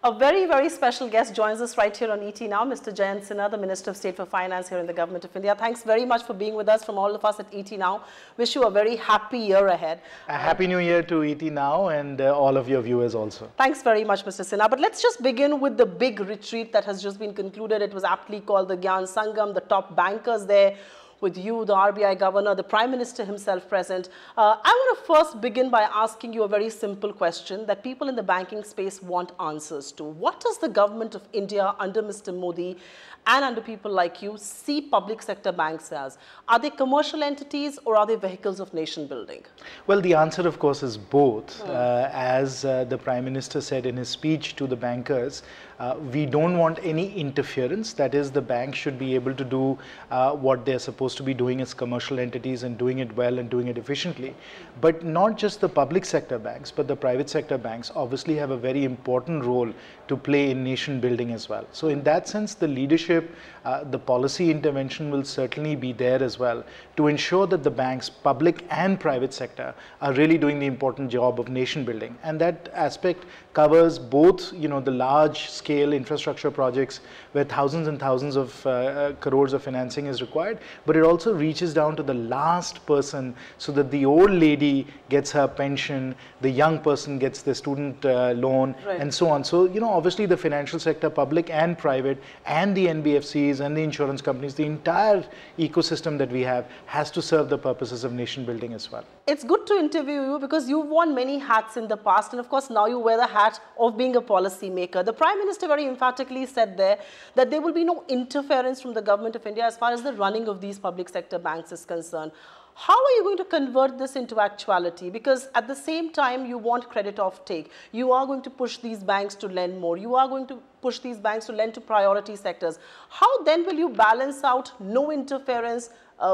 A very, very special guest joins us right here on ET Now, Mr. Jayant Sinha, the Minister of State for Finance here in the Government of India. Thanks very much for being with us from all of us at ET Now. Wish you a very happy year ahead. A happy new year to ET Now and all of your viewers also. Thanks very much, Mr. Sinha. But let's just begin with the big retreat that has just been concluded. It was aptly called the Jnana Sangam, the top bankers there, with you, the RBI Governor, the Prime Minister himself present. I want to first begin by asking you a very simple question that people in the banking space want answers to. What does the Government of India under Mr. Modi and under people like you see public sector banks as? Are they commercial entities or are they vehicles of nation building? Well, the answer, of course, is both. As the Prime Minister said in his speech to the bankers, we don't want any interference. That is, the bank should be able to do what they're supposed to be doing as commercial entities and doing it well and doing it efficiently. But not just the public sector banks, but the private sector banks obviously have a very important role to play in nation building as well. So in that sense, the leadership, the policy intervention will certainly be there as well to ensure that the banks, public and private sector, are really doing the important job of nation building. And that aspect covers both, the large scale infrastructure projects where thousands and thousands of crores of financing is required, but it also reaches down to the last person so that the old lady gets her pension, the young person gets the student loan, and so on. So, obviously the financial sector, public and private, and the NBFCs and the insurance companies, the entire ecosystem that we have has to serve the purposes of nation building as well. It's good to interview you because you've worn many hats in the past, and of course now you wear the hat of being a policy maker. The Prime Minister very emphatically said there that there will be no interference from the Government of India as far as the running of these public sector banks is concerned. How are you going to convert this into actuality? Because at the same time, you want credit offtake. You are going to push these banks to lend more. You are going to push these banks to lend to priority sectors. How then will you balance out no interference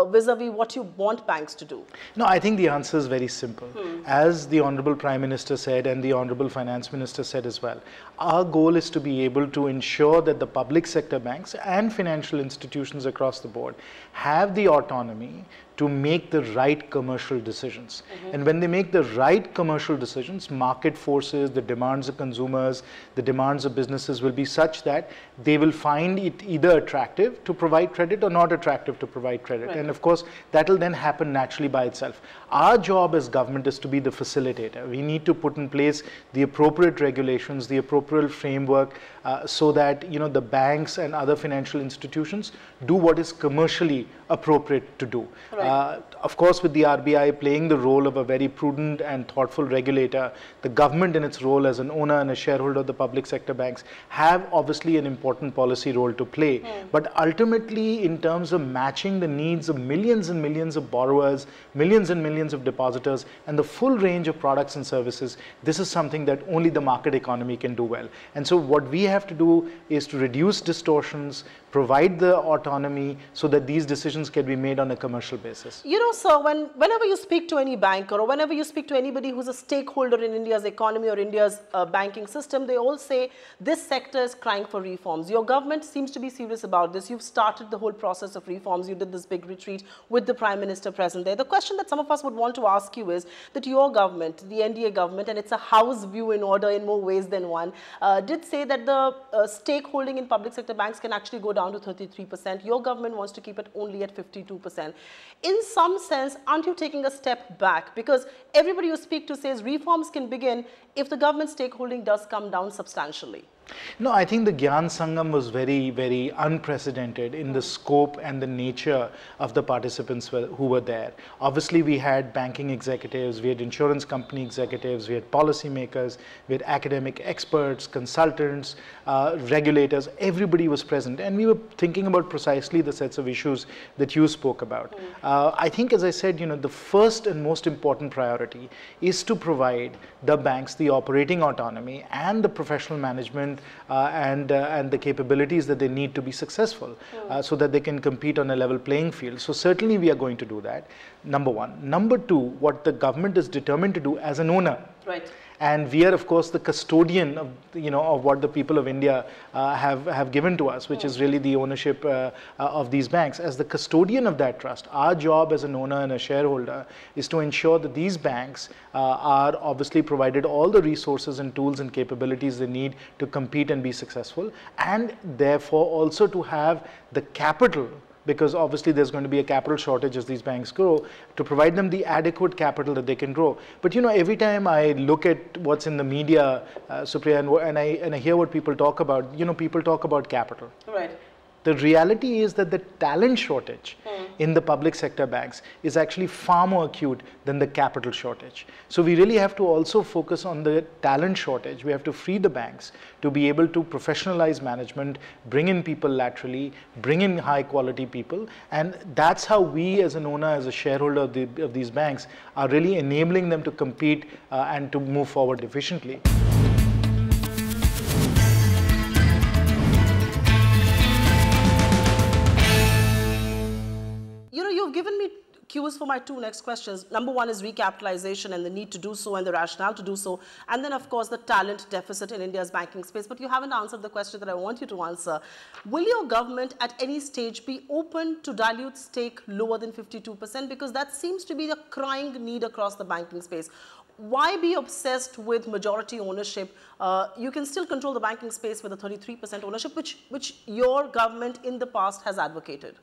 vis-a-vis what you want banks to do? No, I think the answer is very simple. As the Honorable Prime Minister said and the Honorable Finance Minister said as well, our goal is to be able to ensure that the public sector banks and financial institutions across the board have the autonomy to make the right commercial decisions. And when they make the right commercial decisions, market forces, the demands of consumers, the demands of businesses will be such that they will find it either attractive to provide credit or not attractive to provide credit. And of course, that will then happen naturally by itself. Our job as government is to be the facilitator. We need to put in place the appropriate regulations, the appropriate framework so that the banks and other financial institutions do what is commercially appropriate to do. Of course, with the RBI playing the role of a very prudent and thoughtful regulator, the government in its role as an owner and a shareholder of the public sector banks have obviously an important policy role to play. But ultimately, in terms of matching the needs of millions and millions of borrowers, millions and millions of depositors, and the full range of products and services, this is something that only the market economy can do well. And so what we have to do is to reduce distortions, provide the autonomy so that these decisions can be made on a commercial basis. Sir, whenever you speak to any banker or whenever you speak to anybody who's a stakeholder in India's economy or India's banking system, they all say this sector is crying for reforms. Your government seems to be serious about this. You've started the whole process of reforms. You did this big retreat with the Prime Minister present there. The question that some of us would want to ask you is that your government, the NDA government, and it's a house view in order in more ways than one, did say that the stakeholding in public sector banks can actually go down to 33%. Your government wants to keep it only at 52%. In some sense, aren't you taking a step back? Because everybody you speak to says reforms can begin if the government stakeholding does come down substantially. No, I think the Jnana Sangam was very, very unprecedented in the scope and the nature of the participants who were there. Obviously, we had banking executives, we had insurance company executives, we had policymakers, we had academic experts, consultants, regulators, everybody was present. And we were thinking about precisely the sets of issues that you spoke about. I think, as I said, the first and most important priority is to provide the banks the operating autonomy and the professional management and the capabilities that they need to be successful so that they can compete on a level playing field. So certainly we are going to do that, number one. Number two, what the government is determined to do as an owner. and we are of course the custodian of, of what the people of India have given to us, which is really the ownership of these banks. As the custodian of that trust, our job as an owner and a shareholder is to ensure that these banks are obviously provided all the resources and tools and capabilities they need to compete and be successful, and therefore also to have the capital, because obviously there's going to be a capital shortage as these banks grow, to provide them the adequate capital that they can grow. But every time I look at what's in the media, Supriya, and I hear what people talk about, people talk about capital. Right. The reality is that the talent shortage in the public sector banks is actually far more acute than the capital shortage. So we really have to also focus on the talent shortage. We have to free the banks to be able to professionalize management, bring in people laterally, bring in high quality people, and that's how we as an owner, as a shareholder of these banks, are really enabling them to compete and to move forward efficiently. You've given me cues for my two next questions. Number one is recapitalization and the need to do so and the rationale to do so. And then, of course, the talent deficit in India's banking space. But you haven't answered the question that I want you to answer. Will your government at any stage be open to dilute stake lower than 52%? Because that seems to be the crying need across the banking space. Why be obsessed with majority ownership? You can still control the banking space with a 33% ownership, which your government in the past has advocated.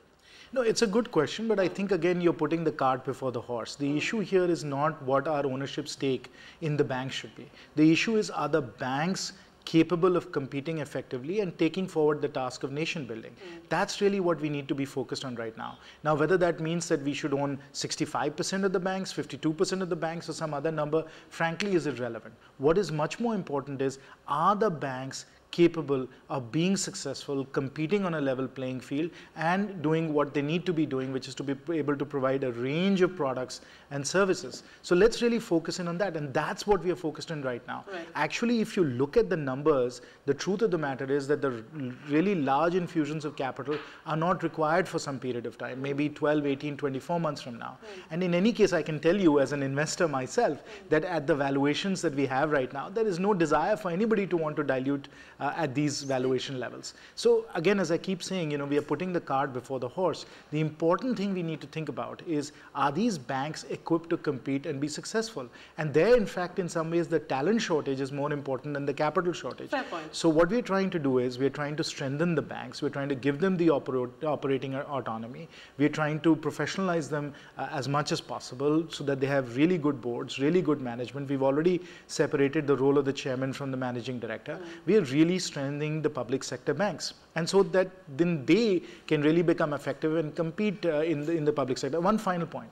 No, it's a good question, but I think again you're putting the cart before the horse. The issue here is not what our ownership stake in the bank should be. The issue is, are the banks capable of competing effectively and taking forward the task of nation building? That's really what we need to be focused on right now. Now, whether that means that we should own 65% of the banks, 52% of the banks, or some other number, frankly is irrelevant. What is much more important is, are the banks capable of being successful, competing on a level playing field, and doing what they need to be doing, which is to be able to provide a range of products and services. So let's really focus in on that, and that's what we are focused on right now. Right. Actually, if you look at the numbers, the truth of the matter is that the really large infusions of capital are not required for some period of time, maybe 12, 18, 24 months from now. And in any case, I can tell you as an investor myself that at the valuations that we have right now, there is no desire for anybody to want to dilute at these valuation levels. So again, as I keep saying, we are putting the cart before the horse. The important thing we need to think about is, are these banks equipped to compete and be successful? And there, in fact, in some ways, the talent shortage is more important than the capital shortage. Fair point. So what we're trying to do is, we're trying to strengthen the banks. We're trying to give them the operating autonomy. We're trying to professionalize them as much as possible so that they have really good boards, really good management. We've already separated the role of the chairman from the managing director. We are really strengthening the public sector banks, and so that then they can really become effective and compete in the public sector. One final point.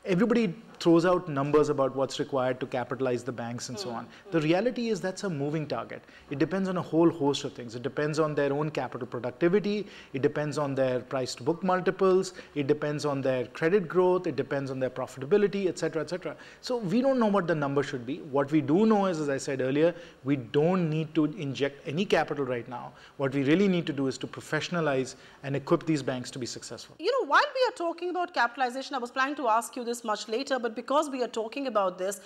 Everybody throws out numbers about what's required to capitalize the banks and so on. The reality is that's a moving target. It depends on a whole host of things. It depends on their own capital productivity. It depends on their price to book multiples. It depends on their credit growth. It depends on their profitability, etc., etc. So we don't know what the number should be. What we do know is, as I said earlier, we don't need to inject any capital right now. What we really need to do is to professionalize and equip these banks to be successful. While we are talking about capitalization, I was planning to ask you this much later, but because we are talking about this,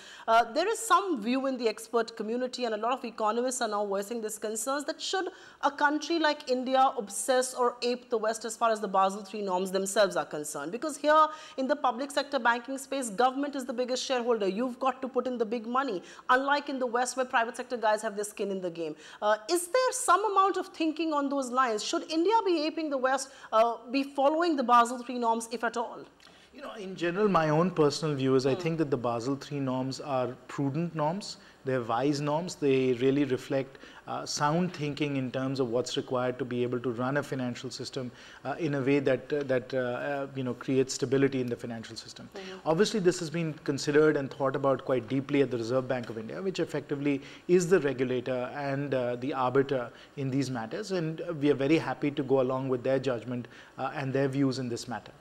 there is some view in the expert community, and a lot of economists are now voicing this concerns, that should a country like India obsess or ape the West as far as the Basel III norms themselves are concerned? Because here in the public sector banking space, government is the biggest shareholder. You've got to put in the big money, unlike in the West where private sector guys have their skin in the game. Is there some amount of thinking on those lines? Should India be aping the West, be following the Basel III norms, if at all? In general, my own personal view is I think that the Basel III norms are prudent norms. They're wise norms. They really reflect sound thinking in terms of what's required to be able to run a financial system in a way that creates stability in the financial system. Obviously, this has been considered and thought about quite deeply at the Reserve Bank of India, which effectively is the regulator and the arbiter in these matters. And we are very happy to go along with their judgment and their views in this matter.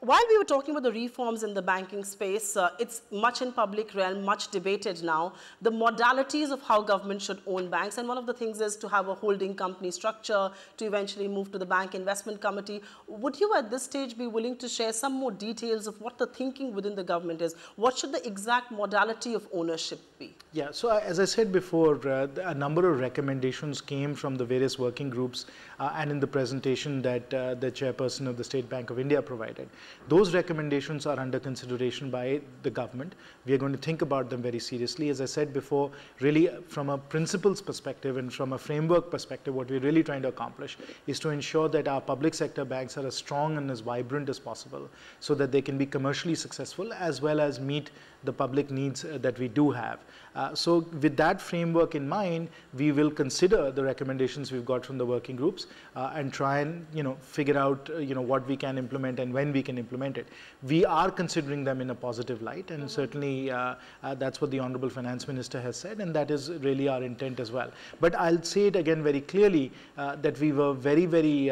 while we were talking about the reforms in the banking space, it's much in public realm, much debated now, the modalities of how government should own banks. And one of the things is to have a holding company structure, to eventually move to the Bank Investment Committee. Would you at this stage be willing to share some more details of what the thinking within the government is? What should the exact modality of ownership be? Yeah, so as I said before, a number of recommendations came from the various working groups and in the presentation that the chairperson of the State Bank of India provided. Those recommendations are under consideration by the government. We are going to think about them very seriously. As I said before, really from a principles perspective and from a framework perspective, what we're really trying to accomplish is to ensure that our public sector banks are as strong and as vibrant as possible so that they can be commercially successful as well as meet the public needs that we do have. So with that framework in mind, we will consider the recommendations we've got from the working groups and try and figure out what we can implement and when we can implement it. We are considering them in a positive light, and certainly that's what the Honorable Finance Minister has said, and that is really our intent as well. But I'll say it again very clearly that we were very, very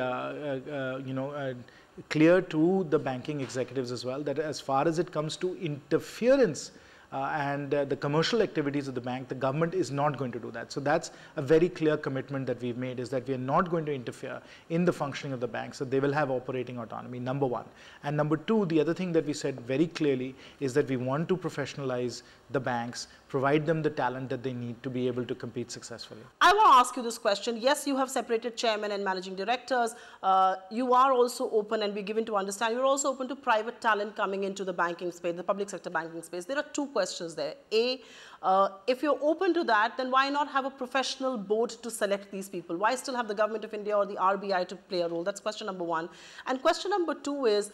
clear to the banking executives as well that as far as it comes to interference and the commercial activities of the bank, the government is not going to do that. So that's a very clear commitment that we've made, is that we are not going to interfere in the functioning of the bank, so they will have operating autonomy, number one. And number two, the other thing that we said very clearly is that we want to professionalize the banks, provide them the talent that they need to be able to compete successfully. I want to ask you this question. Yes, you have separated chairman and managing directors. You are also open, and we're given to understand, you're also open to private talent coming into the banking space, the public sector banking space. There are two questions there. A, if you're open to that, then why not have a professional board to select these people? Why still have the Government of India or the RBI to play a role? That's question number one. And question number two is,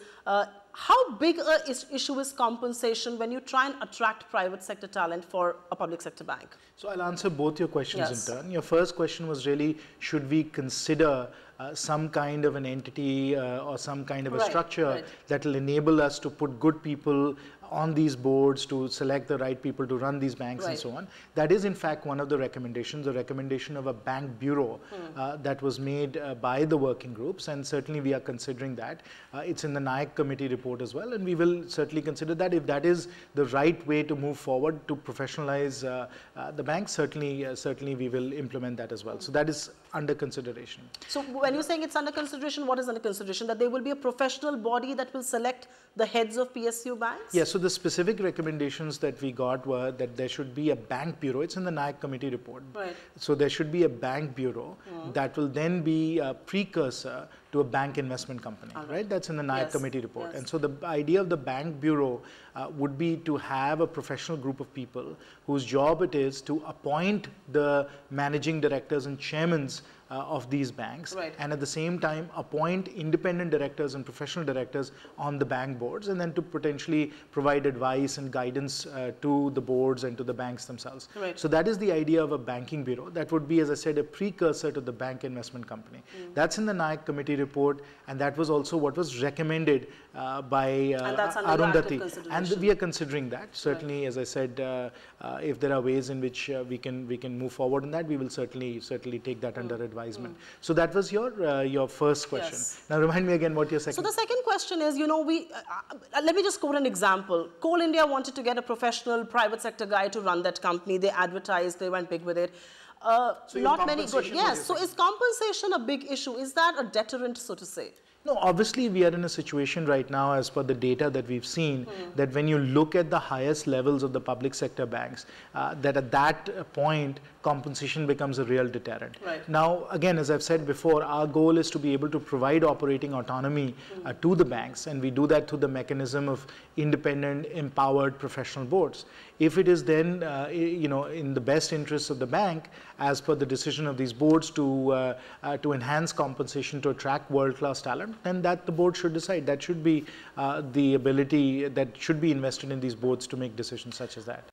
how big an issue is compensation when you try and attract private sector talent for a public sector bank? So I'll answer both your questions in turn. Your first question was really, should we consider some kind of an entity or some kind of a structure that will enable us to put good people on these boards, to select the right people to run these banks and so on. That is in fact one of the recommendations, the recommendation of a bank bureau that was made by the working groups, and certainly we are considering that. It's in the Nayak committee report as well, and we will certainly consider that. If that is the right way to move forward to professionalize the bank, certainly we will implement that as well. So that is under consideration. So when you're saying it's under consideration, what is under consideration? That there will be a professional body that will select the heads of PSU banks? Yes, so the specific recommendations that we got were that there should be a bank bureau. It's in the Nayak committee report. So there should be a bank bureau that will then be a precursor to a bank investment company, right? That's in the Nayak committee report. And so the idea of the bank bureau would be to have a professional group of people whose job it is to appoint the managing directors and chairmen of these banks, and at the same time appoint independent directors and professional directors on the bank boards, and then to potentially provide advice and guidance to the boards and to the banks themselves. So that is the idea of a banking bureau. That would be, as I said, a precursor to the bank investment company. That's in the Nayak committee report, and that was also what was recommended by Arundhati. And we are considering that. Certainly, as I said, if there are ways in which we can move forward in that, we will certainly take that under advisement. So that was your first question. Now remind me again what your second. So the second question is, let me just quote an example. Coal India wanted to get a professional private sector guy to run that company. They advertised, they went big with it. So not many good. Yes. So is compensation a big issue? Is that a deterrent, so to say? No, obviously we are in a situation right now, as per the data that we've seen, that when you look at the highest levels of the public sector banks, that at that point compensation becomes a real deterrent. Now, again, as I've said before, our goal is to be able to provide operating autonomy to the banks, and we do that through the mechanism of independent, empowered professional boards. If it is then, in the best interests of the bank, as per the decision of these boards to enhance compensation to attract world-class talent, then that the board should decide. That should be the ability that should be invested in these boards to make decisions such as that.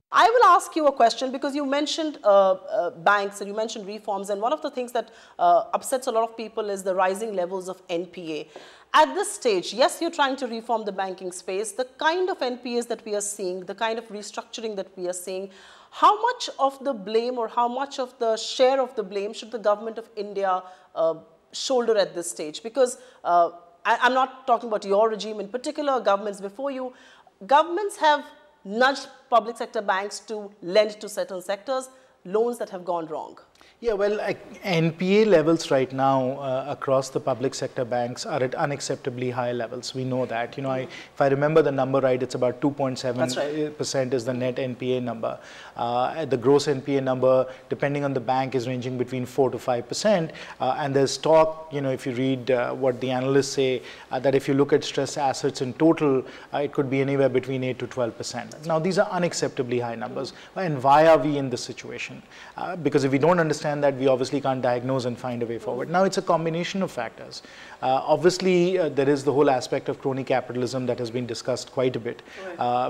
I will ask you a question, because you mentioned banks and you mentioned reforms, and one of the things that upsets a lot of people is the rising levels of NPA. At this stage, yes, you're trying to reform the banking space. The kind of NPAs that we are seeing, the kind of restructuring that we are seeing, How much of the blame or how much of the share of the blame should the government of India shoulder at this stage? Because I'm not talking about your regime in particular, governments before you. Governments have nudged public sector banks to lend to certain sectors, loans that have gone wrong. Yeah, well, NPA levels right now across the public sector banks are at unacceptably high levels. We know that. You know, if I remember the number right, it's about 2.7% is the net NPA number. The gross NPA number, depending on the bank, is ranging between 4 to 5%. And there's talk, you know, if you read what the analysts say, that if you look at stress assets in total, it could be anywhere between 8 to 12%. Now, these are unacceptably high numbers. And why are we in this situation? Because if we don't understand that, we obviously can't diagnose and find a way forward. Now, it's a combination of factors. Obviously, there is the whole aspect of crony capitalism that has been discussed quite a bit,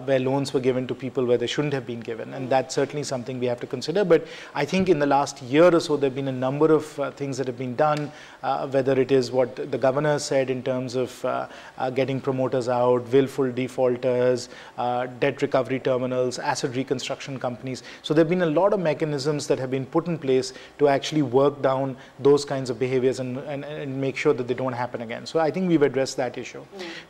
where loans were given to people where they shouldn't have been given. And that's certainly something we have to consider. But I think in the last year or so, there have been a number of things that have been done, whether it is what the governor said in terms of getting promoters out, willful defaulters, debt recovery terminals, asset reconstruction companies. So there have been a lot of mechanisms that have been put in place to actually work down those kinds of behaviors and make sure that they don't happen again. So I think we've addressed that issue.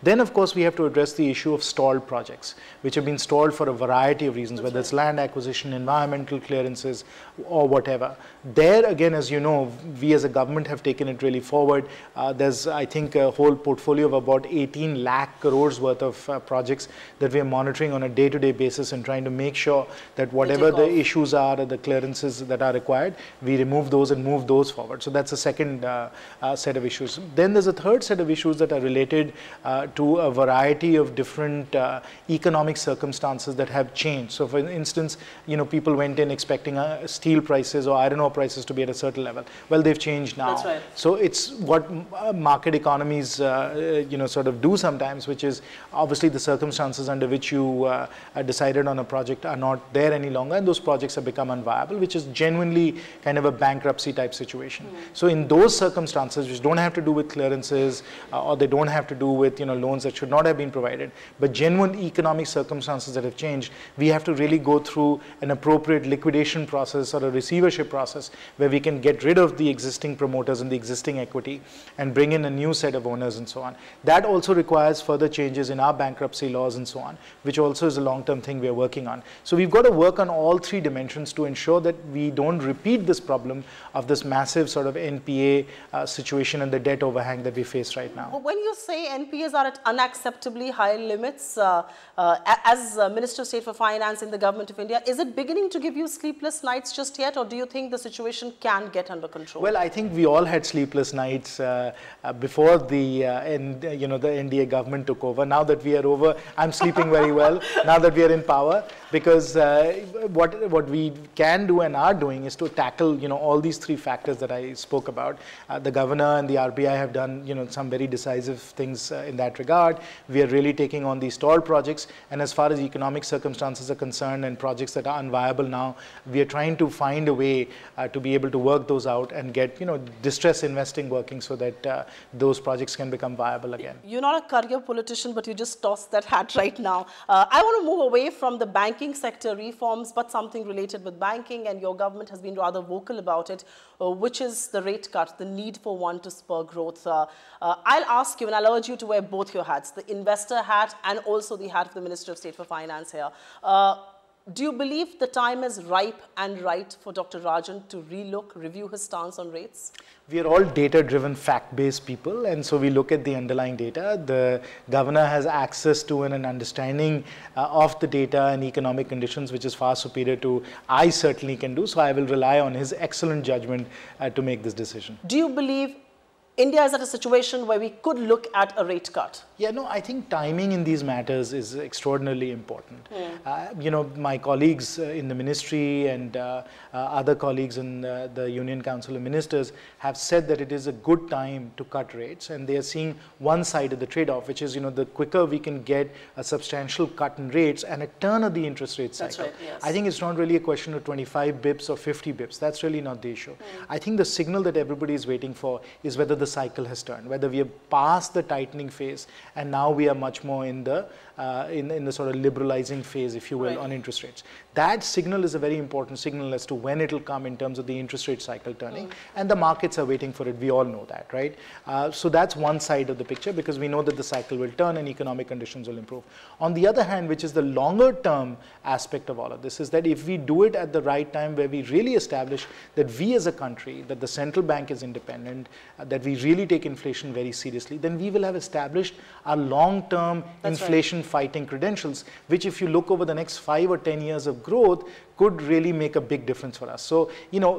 Then, of course, we have to address the issue of stalled projects, which have been stalled for a variety of reasons, whether it's land acquisition, environmental clearances, or whatever. There, again, as you know, we as a government have taken it really forward. There's, I think, a whole portfolio of about 18 lakh crores worth of projects that we are monitoring on a day-to-day basis and trying to make sure that whatever the issues are or the clearances that are required, we remove those and move those forward. So that's the second set of issues. Then there's a third set of issues that are related to a variety of different economic circumstances that have changed. So for instance, you know, people went in expecting steel prices or iron ore prices to be at a certain level. Well, they've changed now. That's right. So it's what market economies, you know, sort of do sometimes, which is obviously the circumstances under which you decided on a project are not there any longer, and those projects have become unviable, which is genuinely kind of a bankruptcy type situation. So in those circumstances, which don't have to do with clearances or they don't have to do with, you know, loans that should not have been provided, but genuine economic circumstances that have changed, we have to really go through an appropriate liquidation process or a receivership process where we can get rid of the existing promoters and the existing equity and bring in a new set of owners and so on. That also requires further changes in our bankruptcy laws and so on, which also is a long-term thing we are working on. So we've got to work on all three dimensions to ensure that we don't repeat this problem of this massive sort of NPA situation and the debt overhang that we face right now. When you say NPAs are at unacceptably high limits, as Minister of State for Finance in the Government of India, is it beginning to give you sleepless nights just yet, or do you think the situation can get under control? Well, I think we all had sleepless nights before the the NDA government took over. Now that we are over, I'm sleeping very well. Now that we are in power, because what we can do and are doing is to tackle, you know, all these three factors that I spoke about. The governor and the RBI have done, you know, some very decisive things in that regard. We are really taking on these stalled projects, and as far as economic circumstances are concerned and projects that are unviable now, we are trying to find a way to be able to work those out and get, you know, distress investing working so that those projects can become viable again. You're not a career politician, but you just tossed that hat right now. I want to move away from the banking sector reforms, but something related with banking, and your government has been rather vocal about it, which is the rate cut, the need for one to spur growth. I'll ask you, and I'll urge you to wear both your hats, the investor hat and also the hat of the Minister of State for Finance here. Do you believe the time is ripe and right for Dr. Rajan to review his stance on rates? We are all data-driven, fact-based people, and so we look at the underlying data. The governor has access to and an understanding of the data and economic conditions, which is far superior to I certainly can do. So I will rely on his excellent judgment to make this decision. Do you believe India is at a situation where we could look at a rate cut? Yeah, no, I think timing in these matters is extraordinarily important. You know, my colleagues in the ministry and other colleagues in the Union Council of Ministers have said that it is a good time to cut rates, and they are seeing one side of the trade-off, which is, you know, the quicker we can get a substantial cut in rates and a turn of the interest rate cycle. That's right, yes. I think it's not really a question of 25 bips or 50 bips. That's really not the issue. I think the signal that everybody is waiting for is whether the cycle has turned, whether we have passed the tightening phase and now we are much more in the sort of liberalizing phase, if you will, on interest rates. that signal is a very important signal as to when it will come in terms of the interest rate cycle turning, and the markets are waiting for it. We all know that, right? So that's one side of the picture, because we know that the cycle will turn and economic conditions will improve. On the other hand, which is the longer term aspect of all of this, is that if we do it at the right time, where we really establish that we as a country, that the central bank is independent, that we really take inflation very seriously, then we will have established our long-term inflation fighting credentials, which if you look over the next 5 or 10 years of growth, could really make a big difference for us. So, you know,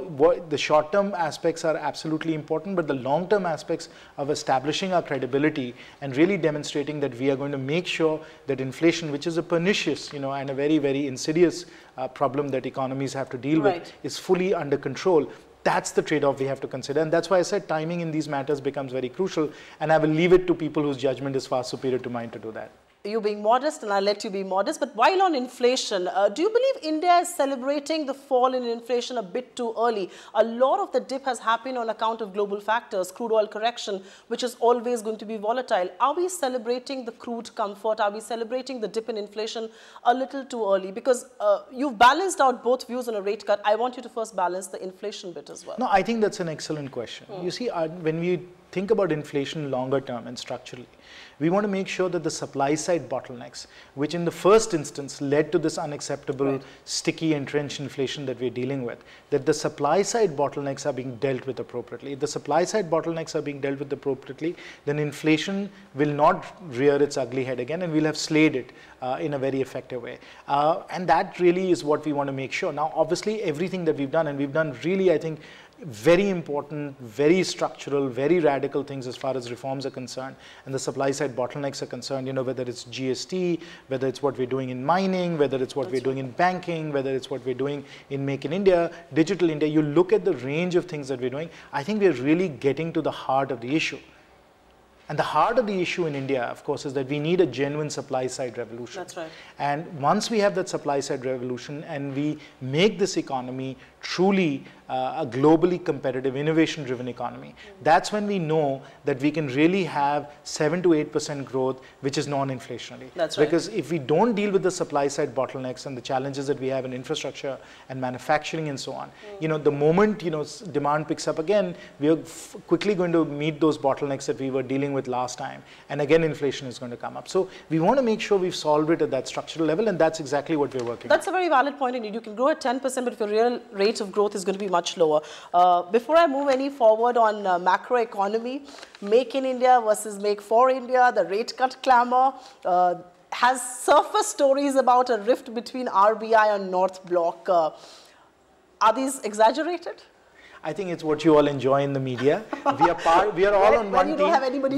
the short-term aspects are absolutely important, but the long-term aspects of establishing our credibility and really demonstrating that we are going to make sure that inflation, which is a pernicious, you know, and a very, very insidious problem that economies have to deal with, is fully under control. That's the trade-off we have to consider. And that's why I said timing in these matters becomes very crucial. And I will leave it to people whose judgment is far superior to mine to do that. You being modest, and I'll let you be modest, but while on inflation, do you believe India is celebrating the fall in inflation a bit too early? A lot of the dip has happened on account of global factors, crude oil correction, which is always going to be volatile. Are we celebrating the crude comfort? Are we celebrating the dip in inflation a little too early? Because you've balanced out both views on a rate cut. I want you to first balance the inflation bit as well. No, I think that's an excellent question. You see, when we think about inflation longer term and structurally, we want to make sure that the supply side bottlenecks, which in the first instance led to this unacceptable, sticky, entrenched inflation that we're dealing with, that the supply side bottlenecks are being dealt with appropriately. If the supply side bottlenecks are being dealt with appropriately, then inflation will not rear its ugly head again, and we'll have slayed it in a very effective way. And that really is what we want to make sure. Now, obviously, everything that we've done, and we've done really, I think, very important, very structural, very radical things as far as reforms are concerned, and the supply side bottlenecks are concerned, you know, whether it's GST, whether it's what we're doing in mining, whether it's what we're doing in banking, whether it's what we're doing in Make in India, Digital India. You look at the range of things that we're doing, I think we're really getting to the heart of the issue. And the heart of the issue in India, of course, is that we need a genuine supply side revolution. That's right. And once we have that supply side revolution and we make this economy truly a globally competitive, innovation-driven economy, that's when we know that we can really have 7 to 8% growth, which is non-inflationary. That's right. Because if we don't deal with the supply side bottlenecks and the challenges that we have in infrastructure and manufacturing and so on, you know, the moment, you know, demand picks up again, we are quickly going to meet those bottlenecks that we were dealing with last time. And again, inflation is going to come up. So we want to make sure we've solved it at that structural level, and that's exactly what we're working on. That's a very valid point indeed. You can grow at 10%, but if your real rate of growth is going to be much lower. Before I move any forward on macro economy, Make in India versus Make for India, the rate cut clamor has surfaced stories about a rift between RBI and North Block. Are these exaggerated? I think it's what you all enjoy in the media. We are all on one team.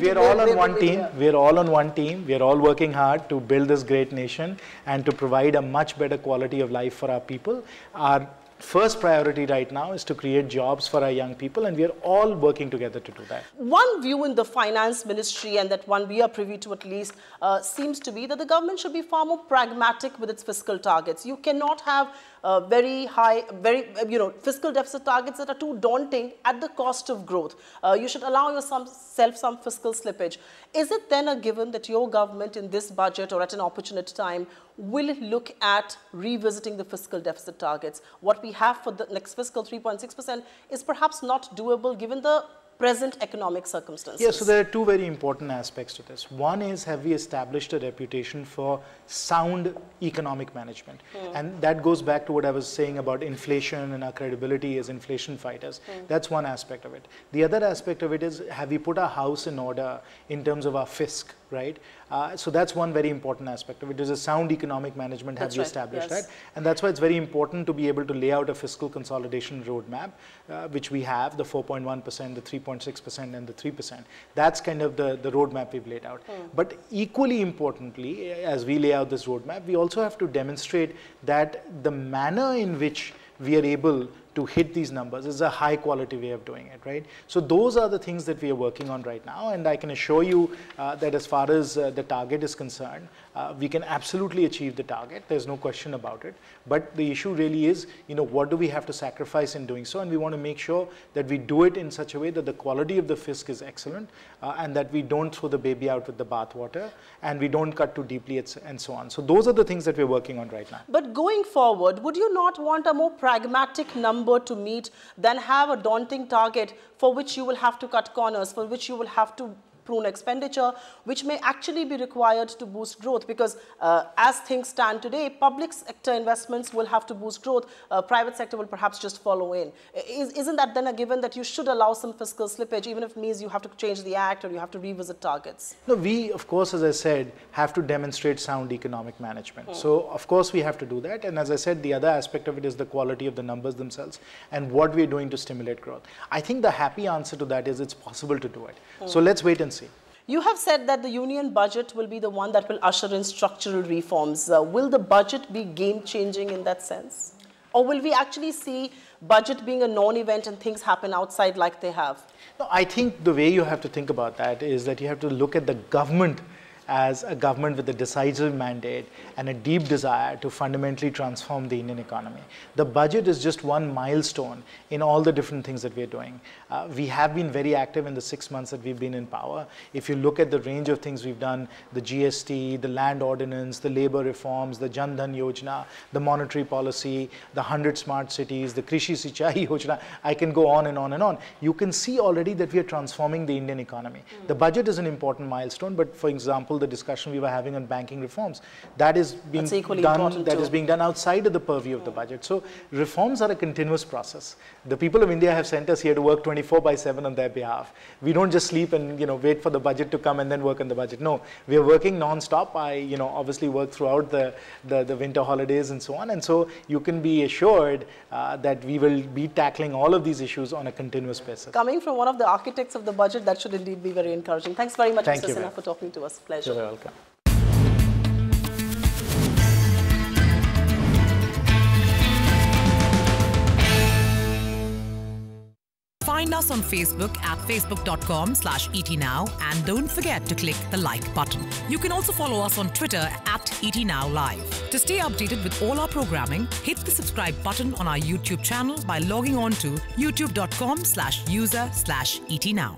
We are all on one team. We are all on one team. We are all working hard to build this great nation and to provide a much better quality of life for our people. Our first priority right now is to create jobs for our young people, and we are all working together to do that. One view in the finance ministry, and that one we are privy to at least, seems to be that the government should be far more pragmatic with its fiscal targets. You cannot have very high, fiscal deficit targets that are too daunting at the cost of growth. You should allow yourself some fiscal slippage. Is it then a given that your government in this budget or at an opportune time will look at revisiting the fiscal deficit targets? What we have for the next fiscal 3.6% is perhaps not doable given the present economic circumstances. Yes, so there are two very important aspects to this. One is, have we established a reputation for sound economic management? And that goes back to what I was saying about inflation and our credibility as inflation fighters. That's one aspect of it. The other aspect of it is, have we put our house in order in terms of our fisc, right? So that's one very important aspect of it. Is a sound economic management. Have we established that? And that's why it's very important to be able to lay out a fiscal consolidation roadmap, which we have, the 4.1%, the 3.6% and the 3%. That's kind of the roadmap we've laid out. But equally importantly, as we lay out this roadmap, we also have to demonstrate that the manner in which we are able to hit these numbers is a high quality way of doing it, right? So those are the things that we are working on right now, and I can assure you that as far as the target is concerned, we can absolutely achieve the target. There's no question about it. But the issue really is, what do we have to sacrifice in doing so? And we want to make sure that we do it in such a way that the quality of the fisc is excellent, and that we don't throw the baby out with the bathwater, and we don't cut too deeply, and so on. So those are the things that we're working on right now. But going forward, would you not want a more pragmatic number to meet than have a daunting target for which you will have to cut corners, for which you will have to prune expenditure, which may actually be required to boost growth? Because as things stand today, public sector investments will have to boost growth. Private sector will perhaps just follow in. Isn't that then a given that you should allow some fiscal slippage, even if it means you have to change the act or you have to revisit targets? No, we, of course, as I said, have to demonstrate sound economic management. So, of course, we have to do that. And as I said, the other aspect of it is the quality of the numbers themselves and what we're doing to stimulate growth. I think the happy answer to that is it's possible to do it. So let's wait and see. You have said that the union budget will be the one that will usher in structural reforms. Will the budget be game-changing in that sense? Or will we actually see budget being a non-event and things happen outside like they have? No, I think the way you have to think about that is that you have to look at the government as a government with a decisive mandate and a deep desire to fundamentally transform the Indian economy. The budget is just one milestone in all the different things that we're doing. We have been very active in the 6 months that we've been in power. If you look at the range of things we've done, the GST, the land ordinance, the labor reforms, the Jan Dhan Yojana, the monetary policy, the 100 smart cities, the Krishi Sinchai Yojana, I can go on and on and on. You can see already that we are transforming the Indian economy. The budget is an important milestone, but for example, the discussion we were having on banking reforms, that is being done outside of the purview of the budget. So reforms are a continuous process. The people of India have sent us here to work 24/7 on their behalf. We don't just sleep and wait for the budget to come and then work on the budget. No, we are working non-stop. I obviously work throughout the winter holidays and so on. And so you can be assured that we will be tackling all of these issues on a continuous basis. Coming from one of the architects of the budget, that should indeed be very encouraging. Thanks very much, Mr. Sinha, for talking to us. Pleasure. You're welcome. Find us on Facebook at facebook.com/ETNow and don't forget to click the like button. You can also follow us on Twitter at ETNowLive. To stay updated with all our programming, hit the subscribe button on our YouTube channel by logging on to youtube.com/user/ETNow.